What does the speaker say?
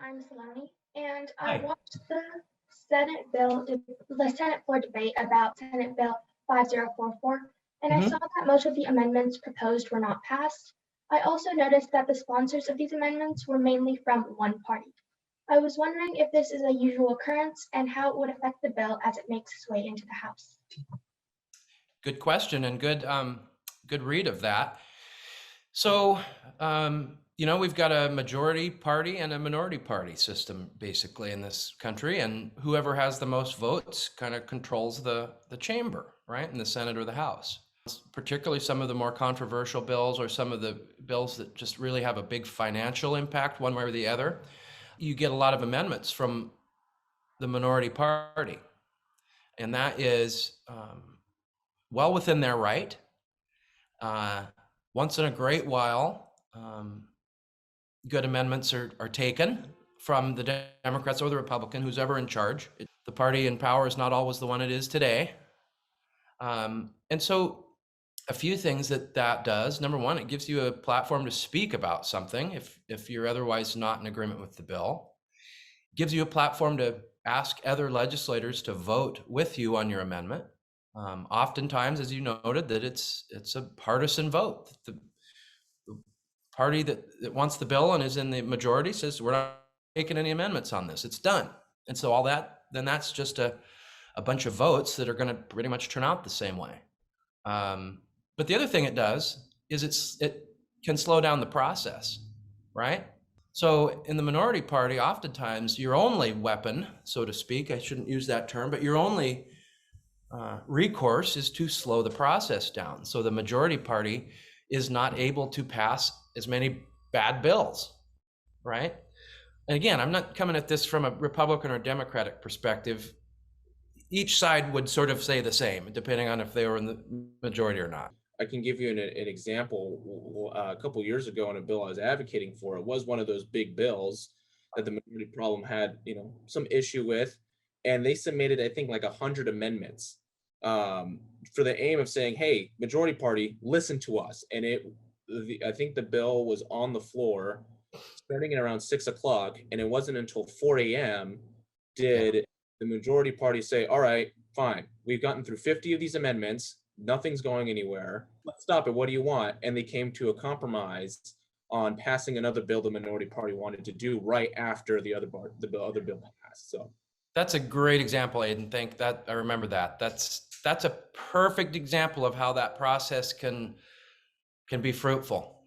I'm Saloni, and I Hi. watched the Senate floor debate about Senate Bill 5044, and I saw hmm that most of the amendments proposed were not passed. I also noticed that the sponsors of these amendments were mainly from one party. I was wondering if this is a usual occurrence and how it would affect the bill as it makes its way into the House. Good question and good read of that. So, we've got a majority party and a minority party system basically in this country, and whoever has the most votes kind of controls the chamber, right, in the Senate or the House. Particularly some of the more controversial bills or some of the bills that just really have a big financial impact one way or the other, you get a lot of amendments from the minority party, and that is well within their right. Once in a great while, good amendments are taken from the Democrats or the Republican, who's ever in charge. The party in power is not always the one it is today. And so a few things that does. Number one, it gives you a platform to speak about something if you're otherwise not in agreement with the bill. It gives you a platform to ask other legislators to vote with you on your amendment. Oftentimes, as you noted, that it's a partisan vote. The party that wants the bill and is in the majority says we're not taking any amendments on this. It's done. And so all that, then that's just a bunch of votes that are going to pretty much turn out the same way. But the other thing it does is it can slow down the process, right? So in the minority party, oftentimes your only weapon, so to speak, I shouldn't use that term, but your only recourse is to slow the process down. So the majority party is not able to pass as many bad bills, right? And again, I'm not coming at this from a Republican or Democratic perspective. Each side would sort of say the same, depending on if they were in the majority or not. I can give you an example. A couple years ago, in a bill I was advocating for, it was one of those big bills that the majority problem had, some issue with, and they submitted, I think, like 100 amendments for the aim of saying, "Hey, majority party, listen to us." And I think the bill was on the floor starting at around 6 o'clock, and it wasn't until 4 a.m. did the majority party say, "All right, fine, we've gotten through 50 of these amendments. Nothing's going anywhere. Let's stop it. What do you want?" And they came to a compromise on passing another bill the minority party wanted to do right after the other bill passed. So That's a great example, Aiden. I remember that. That's a perfect example of how that process can be fruitful.